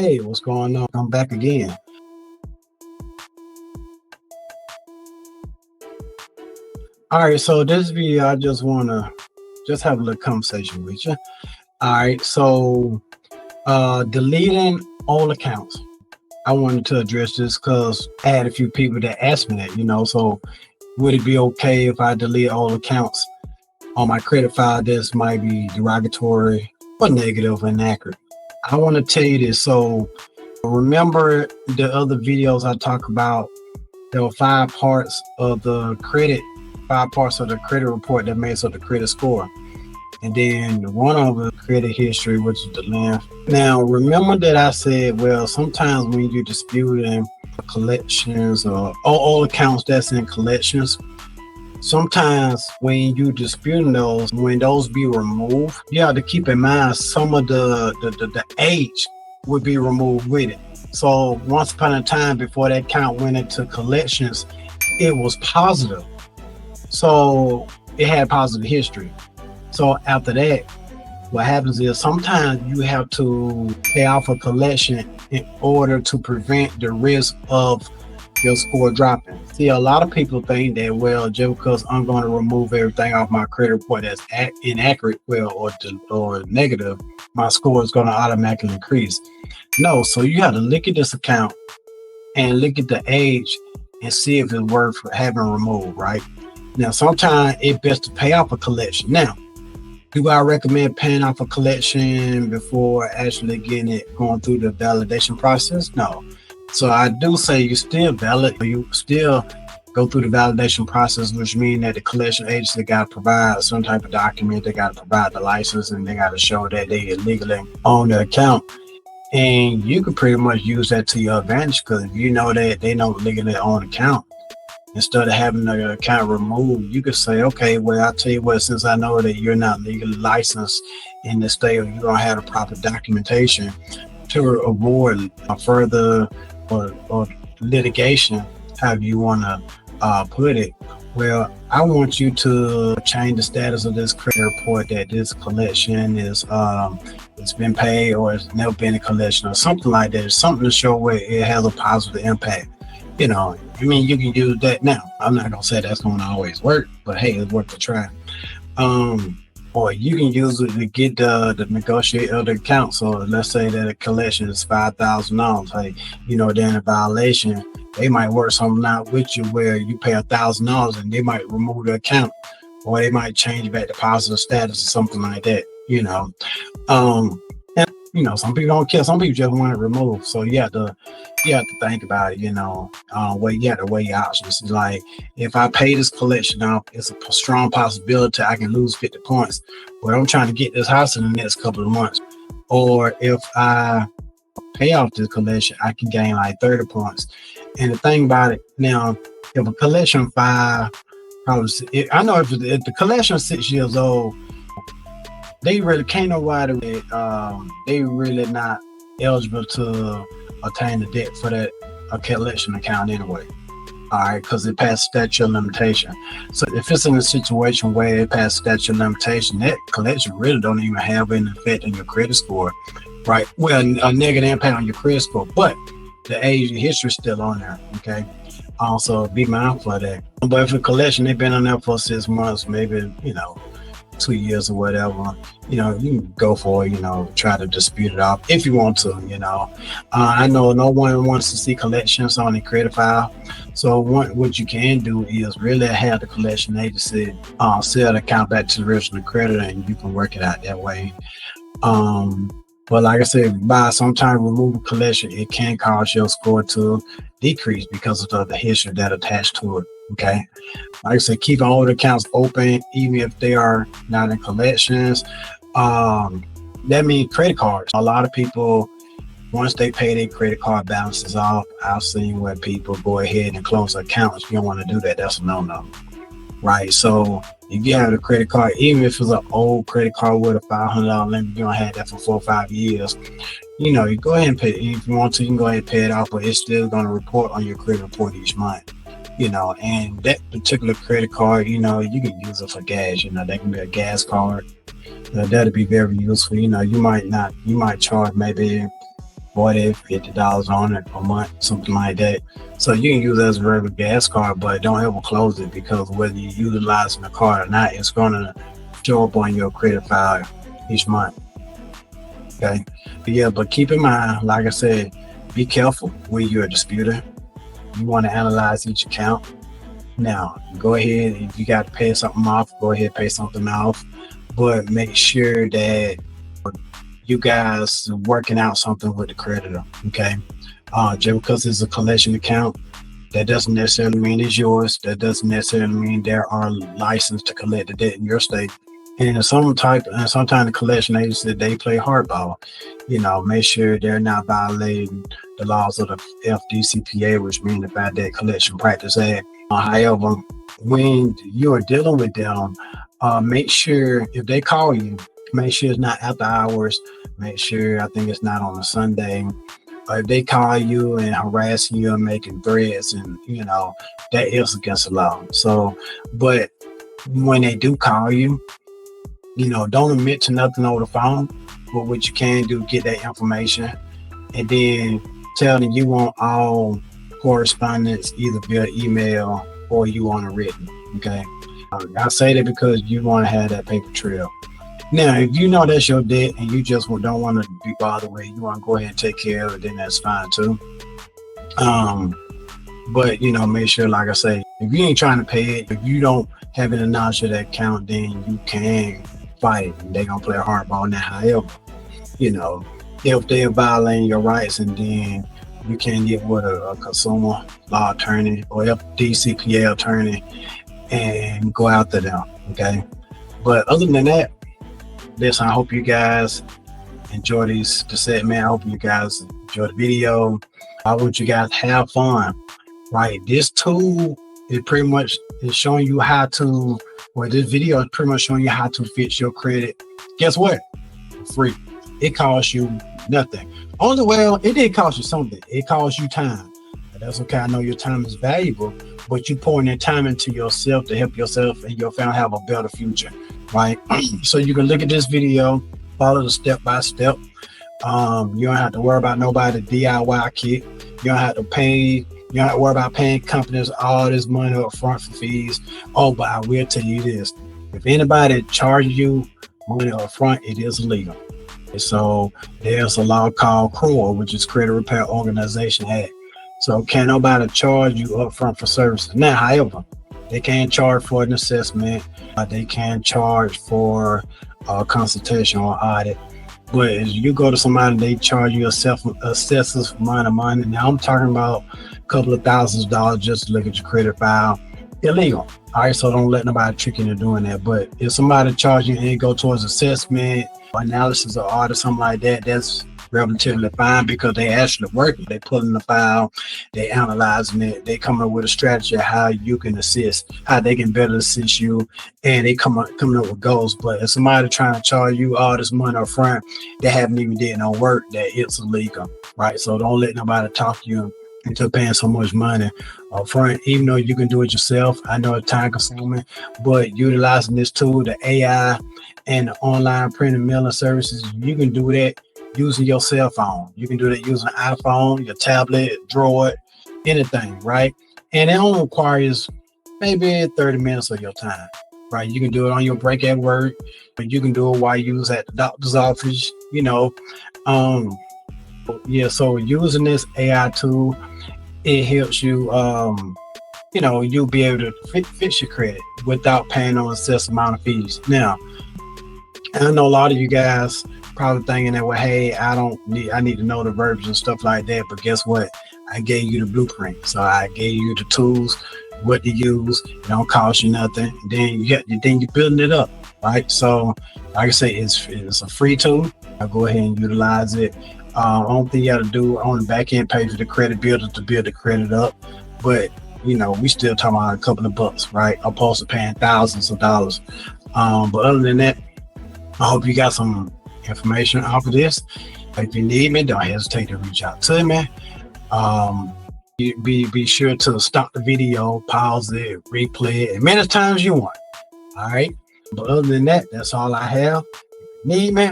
Hey, what's going on? I'm back again. All right, so this video, I just want to just have a little conversation with you. All right, so deleting all accounts. I wanted to address this because I had a few people that asked me that, so would it be okay if I delete all accounts on my credit file that might be derogatory or negative or inaccurate? I want to tell you this. So remember the other videos I talk about, there were 5 parts of the credit report that makes up the credit score. And then one of the credit history, which is the length. Now, remember that I said, well, sometimes when you're disputing collections or all accounts that's in collections, sometimes when you disputing those, when those be removed, you have to keep in mind some of the age would be removed with it. So once upon a time, before that account went into collections, it was positive. So it had positive history. So after that, what happens is sometimes you have to pay off a collection in order to prevent the risk of your score dropping. See, a lot of people think that, well, just because I'm going to remove everything off my credit report that's inaccurate, or negative, my score is going to automatically increase. No, so you have to look at this account and look at the age and see if it's worth having removed, right? Now, sometimes it's best to pay off a collection. Now, do I recommend paying off a collection before actually going through the validation process? No. So I do say you still go through the validation process, which means that the collection agency got to provide some type of document. They got to provide the license, and they got to show that they illegally own the account. And you can pretty much use that to your advantage, because if you know that they don't legally own account, instead of having the account removed, you could say, okay, well, I'll tell you what, since I know that you're not legally licensed in the state, or you don't have the proper documentation to avoid further or litigation, however you want to put it, well, I want you to change the status of this credit report, that this collection is it's been paid, or it's never been a collection, or something like that. It's something to show where it has a positive impact. You can use that. Now, I'm not gonna say that's gonna always work, but hey, it's worth a try. Or you can use it to get the negotiate other account. So let's say that a collection is $5,000. Hey, they're in a violation. They might work something out with you where you pay $1,000 and they might remove the account, or they might change back to positive status or something like that. And some people don't care. Some people just want it removed. So you have to think about it. You have to weigh your options. Like, if I pay this collection off, it's a strong possibility I can lose 50 points. But I'm trying to get this house in the next couple of months. Or if I pay off this collection, I can gain like 30 points. And the thing about it now, if a collection 5, I know if the collection is 6 years old, they really can't nobody. They really not eligible to obtain the debt for that collection account anyway. All right, because it passed statute of limitation. So if it's in a situation where it passed statute of limitation, that collection really don't even have an effect on your credit score, right? Well, a negative impact on your credit score, but the age and history is still on there. Okay. Also, be mindful of that. But if a collection they've been on there for 6 months, maybe 2 years or whatever, you can go for it, try to dispute it off if you want to. I know no one wants to see collections on a credit file. So what you can do is really have the collection agency sell the account back to the original creditor, and you can work it out that way. But like I said, by sometime removing collection, it can cause your score to decrease because of the history that attached to it. Okay. Like I said, keep all the accounts open, even if they are not in collections. That means credit cards. A lot of people, once they pay their credit card balances off, I've seen where people go ahead and close accounts. You don't want to do that. That's a no-no. Right. So if you have a credit card, even if it's an old credit card with a $500 limit, you don't have that for 4 or 5 years, you go ahead and pay. If you want to, you can go ahead and pay it off, but it's still going to report on your credit report each month. And that particular credit card, you can use it for gas. That can be a gas card. That'll be very useful. You might charge maybe $40, $50 on it a month, something like that. So you can use it as a regular gas card, but don't ever close it, because whether you're utilizing the card or not, it's going to show up on your credit file each month. Okay. But yeah, but keep in mind, like I said, be careful when you're a disputer. You want to analyze each account. Now, go ahead, if you got to pay something off, go ahead, pay something off, but make sure that you guys are working out something with the creditor. Okay. Just because it's a collection account, that doesn't necessarily mean it's yours. That doesn't necessarily mean there are licensed to collect the debt in your state. And sometimes the collection agency, they play hardball. Make sure they're not violating the laws of the FDCPA, which means the Bad Debt Collection Practice Act. However, when you are dealing with them, make sure if they call you, make sure it's not after hours. Make sure, I think it's not on a Sunday. If they call you and harassing you and making threats, and that is against the law. So, but when they do call you, don't admit to nothing over the phone. But what you can do, get that information, and then tell them you want all correspondence either via email or you want it written. Okay. I say that because you want to have that paper trail. Now, if you know that's your debt and you just don't want to be bothered with it, you want to go ahead and take care of it, then that's fine too. But make sure, like I say, if you ain't trying to pay it, if you don't have any knowledge of that account, then you can fight. They're gonna play a hardball now. However, if they're violating your rights, and then you can get with a consumer law attorney or FDCPA attorney and go after them. Okay. But other than that, listen, I hope you guys enjoy the segment. I hope you guys enjoy the video. I want you guys to have fun. Right. This tool is pretty much showing you how to, this video is pretty much showing you how to fix your credit. Guess what? Free. It costs you nothing. It did cost you something. It costs you time. But that's okay. I know your time is valuable, but you pouring that time into yourself to help yourself and your family have a better future. Right. So you can look at this video, follow the step by step. You don't have to worry about nobody DIY kit. You don't have to pay. You don't have to worry about paying companies all this money up front for fees. Oh, but I will tell you this. If anybody charges you money up front, it is illegal. And so there's a law called CROA, which is Credit Repair Organization Act. So can't nobody charge you up front for services. Now, however, they can charge for an assessment. They can charge for a consultation or audit. But as you go to somebody, they charge you assessors amount of money. Now I'm talking about a couple of $1,000s just to look at your credit file. Illegal. All right, so don't let nobody trick you into doing that. But if somebody charges you and it go towards assessment, analysis, or audit, something like that, that's relatively fine, because they actually working. They pulling the file, they analyzing it, they coming up with a strategy of how you can assist, how they can better assist you, and they coming up with goals. But if somebody trying to charge you all this money up front, they haven't even did no work, that it's illegal, right? So don't let nobody talk you into paying so much money up front, even though you can do it yourself. I know it's time consuming, but utilizing this tool, the AI and the online print and mailing services, you can do that using your cell phone. You can do that using an iPhone, your tablet, Droid, anything, right? And it only requires maybe 30 minutes of your time, right? You can do it on your break at work, but you can do it while you was at the doctor's office, so using this AI tool, it helps you, you'll be able to fix your credit without paying an excessive amount of fees. Now, I know a lot of you guys probably thinking that, well, hey, I need to know the verbs and stuff like that. But guess what? I gave you the blueprint. So I gave you the tools, what to use. It don't cost you nothing. Then you're building it up, right? So like I say, it's a free tool. I'll go ahead and utilize it. Only thing you got to do on the back end page of the credit builder to build the credit up. But we still talking about a couple of bucks, right? Opposed to paying thousands of dollars. But other than that, I hope you got some information off of this. If you need me, don't hesitate to reach out to me. Be sure to stop the video, pause it, replay it as many times you want. All right. But other than that, that's all I have. If you need me,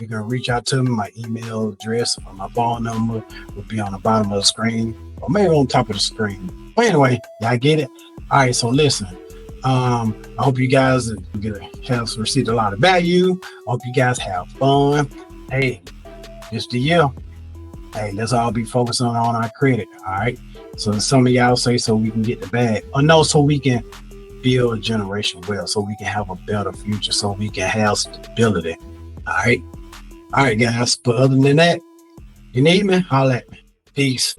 You can reach out to me. My email address or my phone number will be on the bottom of the screen, or maybe on top of the screen. But anyway, y'all get it? All right, so listen. I hope you guys have received a lot of value. I hope you guys have fun. Hey, it's the year. Hey, let's all be focusing on our credit. All right. So some of y'all say so we can get the bag, or no, so we can build a generation wealth, so we can have a better future, so we can have stability. All right. All right, guys. But other than that, you need me, holla at me. Peace.